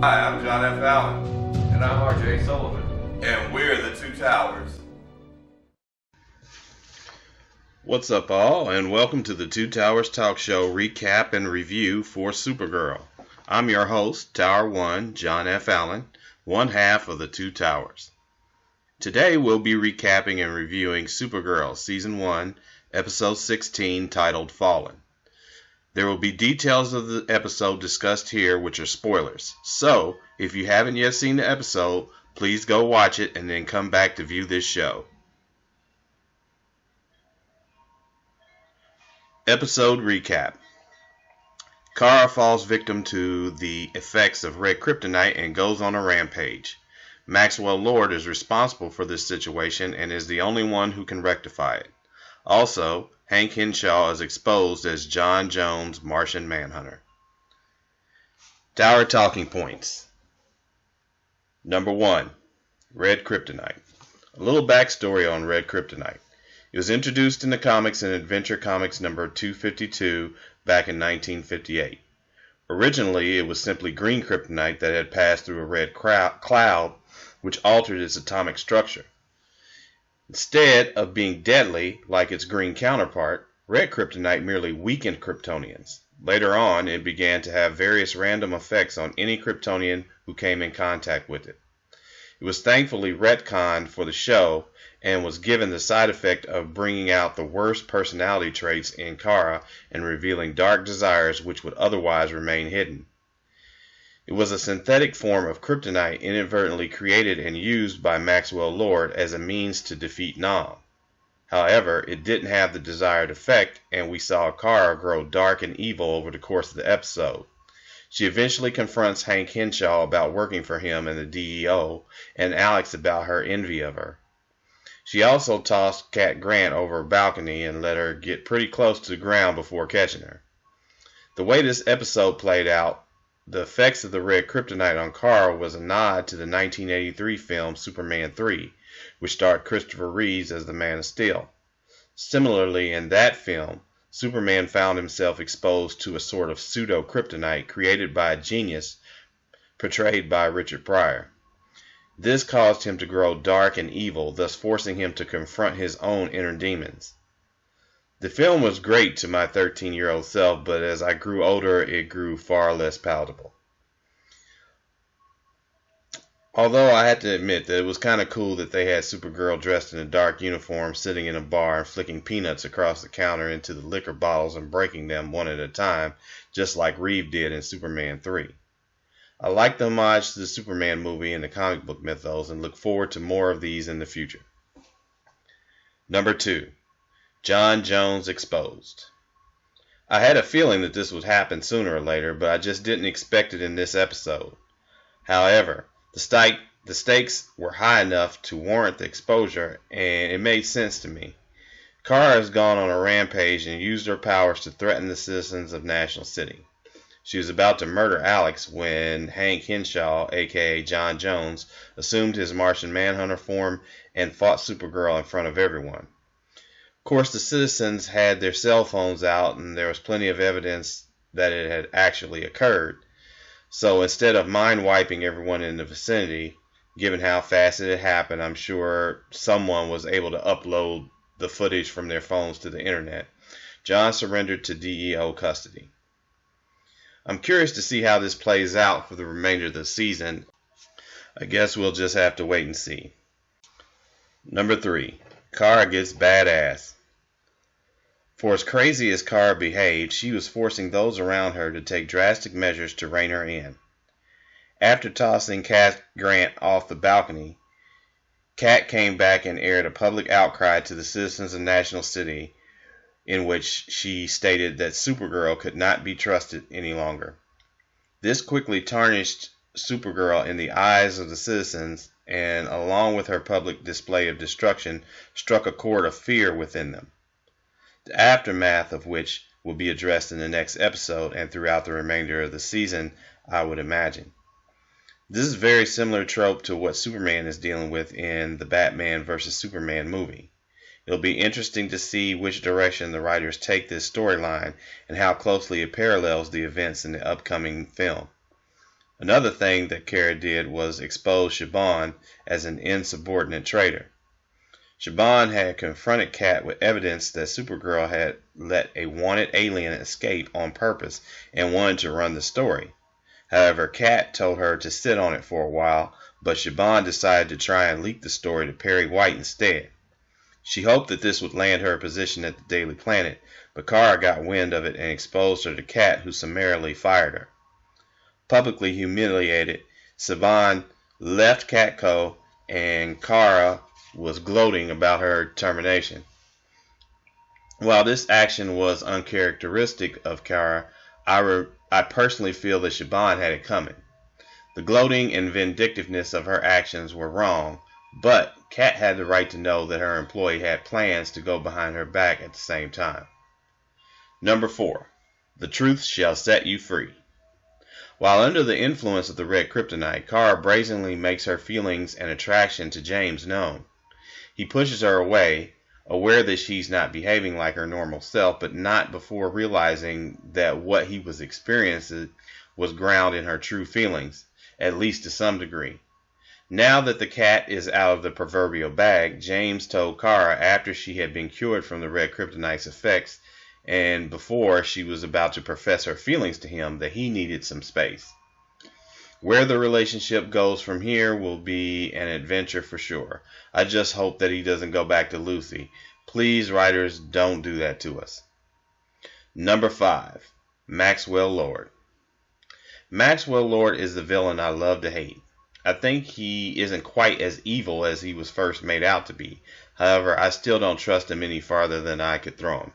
Hi, I'm John F. Allen. And I'm R.J. Sullivan. And we're the Two Towers. What's up, all, and welcome to the Two Towers Talk Show recap and review for Supergirl. I'm your host, Tower 1, John F. Allen, one half of the Two Towers. Today we'll be recapping and reviewing Supergirl Season 1, Episode 16, titled Fallen. There will be details of the episode discussed here which are spoilers. So, if you haven't yet seen the episode, please go watch it and then come back to view this show. Episode recap. Kara falls victim to the effects of red kryptonite and goes on a rampage. Maxwell Lord is responsible for this situation and is the only one who can rectify it. Also, Hank Henshaw is exposed as Jon Jones, Martian Manhunter. Tower talking points. Number 1. Red Kryptonite. A little backstory on red kryptonite. It was introduced in the comics in Adventure Comics number 252 back in 1958. Originally, it was simply green kryptonite that had passed through a red cloud, which altered its atomic structure. Instead of being deadly, like its green counterpart, red kryptonite merely weakened Kryptonians. Later on, it began to have various random effects on any Kryptonian who came in contact with it. It was thankfully retconned for the show, and was given the side effect of bringing out the worst personality traits in Kara and revealing dark desires which would otherwise remain hidden. It was a synthetic form of kryptonite inadvertently created and used by Maxwell Lord as a means to defeat Nam. However, it didn't have the desired effect, and we saw Kara grow dark and evil over the course of the episode. She eventually confronts Hank Henshaw about working for him and the DEO, and Alex about her envy of her. She also tossed Cat Grant over a balcony and let her get pretty close to the ground before catching her. The way this episode played out, the effects of the red kryptonite on Kara was a nod to the 1983 film Superman 3, which starred Christopher Reeves as the Man of Steel. Similarly, in that film, Superman found himself exposed to a sort of pseudo-kryptonite created by a genius portrayed by Richard Pryor. This caused him to grow dark and evil, thus forcing him to confront his own inner demons. The film was great to my 13-year-old self, but as I grew older, it grew far less palatable. Although I had to admit that it was kind of cool that they had Supergirl dressed in a dark uniform sitting in a bar and flicking peanuts across the counter into the liquor bottles and breaking them one at a time, just like Reeve did in Superman 3. I like the homage to the Superman movie and the comic book mythos and look forward to more of these in the future. Number 2. Jon Jones Exposed. I had a feeling that this would happen sooner or later, but I just didn't expect it in this episode. However, the stakes were high enough to warrant the exposure, and it made sense to me. Kara has gone on a rampage and used her powers to threaten the citizens of National City. She was about to murder Alex when Hank Henshaw, aka Jon Jones, assumed his Martian Manhunter form and fought Supergirl in front of everyone. Of course, the citizens had their cell phones out and there was plenty of evidence that it had actually occurred. So instead of mind-wiping everyone in the vicinity, given how fast it had happened, I'm sure someone was able to upload the footage from their phones to the internet. Jon surrendered to DEO custody. I'm curious to see how this plays out for the remainder of the season. I guess we'll just have to wait and see. Number 3. Kara gets badass. For as crazy as Kara behaved, she was forcing those around her to take drastic measures to rein her in. After tossing Cat Grant off the balcony, Cat came back and aired a public outcry to the citizens of National City, in which she stated that Supergirl could not be trusted any longer. This quickly tarnished Supergirl in the eyes of the citizens, and along with her public display of destruction, struck a chord of fear within them, the aftermath of which will be addressed in the next episode and throughout the remainder of the season, I would imagine. This is a very similar trope to what Superman is dealing with in the Batman vs. Superman movie. It'll be interesting to see which direction the writers take this storyline and how closely it parallels the events in the upcoming film. Another thing that Kara did was expose Siobhan as an insubordinate traitor. Siobhan had confronted Kat with evidence that Supergirl had let a wanted alien escape on purpose and wanted to run the story. However, Kat told her to sit on it for a while, but Siobhan decided to try and leak the story to Perry White instead. She hoped that this would land her a position at the Daily Planet, but Kara got wind of it and exposed her to Kat, who summarily fired her. Publicly humiliated, Siobhan left Catco, and Kara was gloating about her termination. While this action was uncharacteristic of Kara, I personally feel that Siobhan had it coming. The gloating and vindictiveness of her actions were wrong, but Kat had the right to know that her employee had plans to go behind her back at the same time. Number 4. The truth shall set you free. While under the influence of the red kryptonite, Kara brazenly makes her feelings and attraction to James known. He pushes her away, aware that she's not behaving like her normal self, but not before realizing that what he was experiencing was grounded in her true feelings, at least to some degree. Now that the cat is out of the proverbial bag, James told Kara after she had been cured from the red kryptonite's effects and before she was about to profess her feelings to him that he needed some space. Where the relationship goes from here will be an adventure for sure. I just hope that he doesn't go back to Lucy. Please, writers, don't do that to us. Number 5. Maxwell Lord. Maxwell Lord is the villain I love to hate. I think he isn't quite as evil as he was first made out to be. However, I still don't trust him any farther than I could throw him.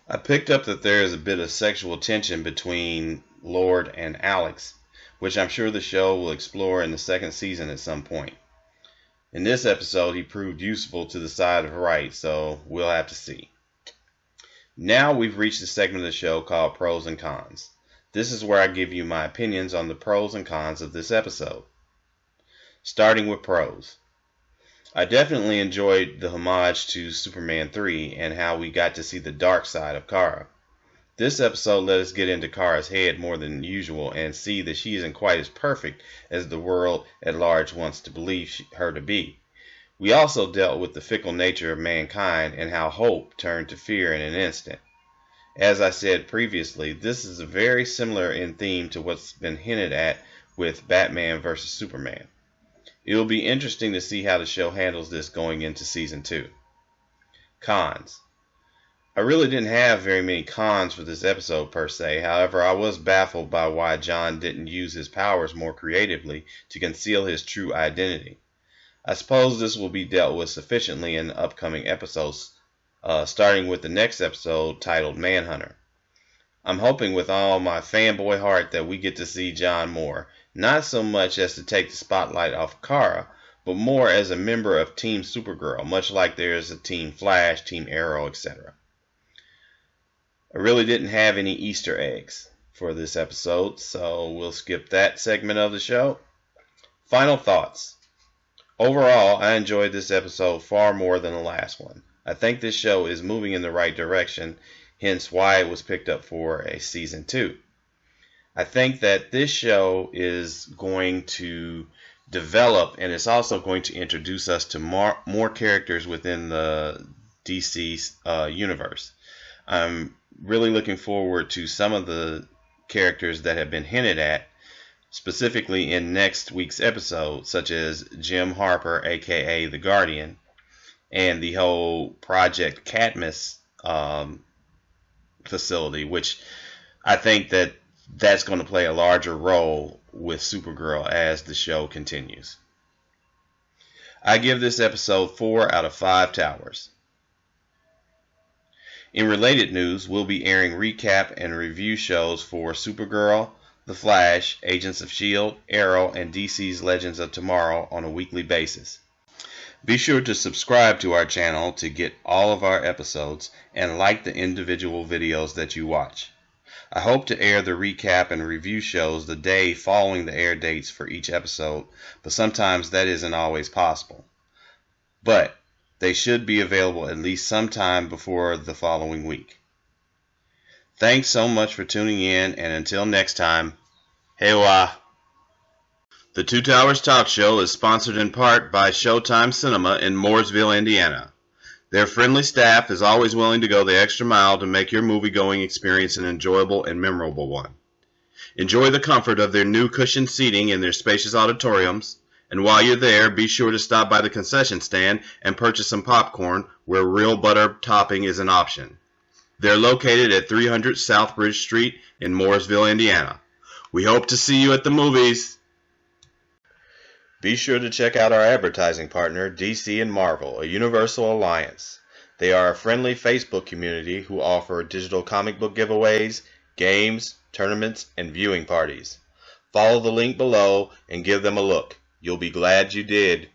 I picked up that there is a bit of sexual tension between Lord and Alex, which I'm sure the show will explore in the second season at some point. In this episode, he proved useful to the side of right, so we'll have to see. Now we've reached the segment of the show called Pros and Cons. This is where I give you my opinions on the pros and cons of this episode. Starting with pros. I definitely enjoyed the homage to Superman 3 and how we got to see the dark side of Kara. This episode let us get into Kara's head more than usual and see that she isn't quite as perfect as the world at large wants to believe her to be. We also dealt with the fickle nature of mankind and how hope turned to fear in an instant. As I said previously, this is very similar in theme to what's been hinted at with Batman vs. Superman. It will be interesting to see how the show handles this going into Season 2. Cons. I really didn't have very many cons for this episode per se. However, I was baffled by why Jon didn't use his powers more creatively to conceal his true identity. I suppose this will be dealt with sufficiently in the upcoming episodes, starting with the next episode titled Manhunter. I'm hoping with all my fanboy heart that we get to see Jon more, not so much as to take the spotlight off Kara, but more as a member of Team Supergirl, much like there's a Team Flash, Team Arrow, etc. I really didn't have any Easter eggs for this episode, so we'll skip that segment of the show. Final thoughts. Overall, I enjoyed this episode far more than the last one. I think this show is moving in the right direction, hence why it was picked up for a Season 2. I think that this show is going to develop and it's also going to introduce us to more characters within the DC universe. I'm really looking forward to some of the characters that have been hinted at, specifically in next week's episode, such as Jim Harper, aka the Guardian, and the whole Project Cadmus facility, which I think that's going to play a larger role with Supergirl as the show continues. I give this episode 4 out of 5 towers. In related news, we'll be airing recap and review shows for Supergirl, The Flash, Agents of S.H.I.E.L.D., Arrow, and DC's Legends of Tomorrow on a weekly basis. Be sure to subscribe to our channel to get all of our episodes and like the individual videos that you watch. I hope to air the recap and review shows the day following the air dates for each episode, but sometimes that isn't always possible. But they should be available at least sometime before the following week. Thanks so much for tuning in, and until next time, Hewa. The Two Towers Talk Show is sponsored in part by Showtime Cinema in Mooresville, Indiana. Their friendly staff is always willing to go the extra mile to make your movie-going experience an enjoyable and memorable one. Enjoy the comfort of their new cushioned seating in their spacious auditoriums, and while you're there, be sure to stop by the concession stand and purchase some popcorn where real butter topping is an option. They're located at 300 South Bridge Street in Mooresville, Indiana. We hope to see you at the movies. Be sure to check out our advertising partner, DC and Marvel, a universal alliance. They are a friendly Facebook community who offer digital comic book giveaways, games, tournaments, and viewing parties. Follow the link below and give them a look. You'll be glad you did.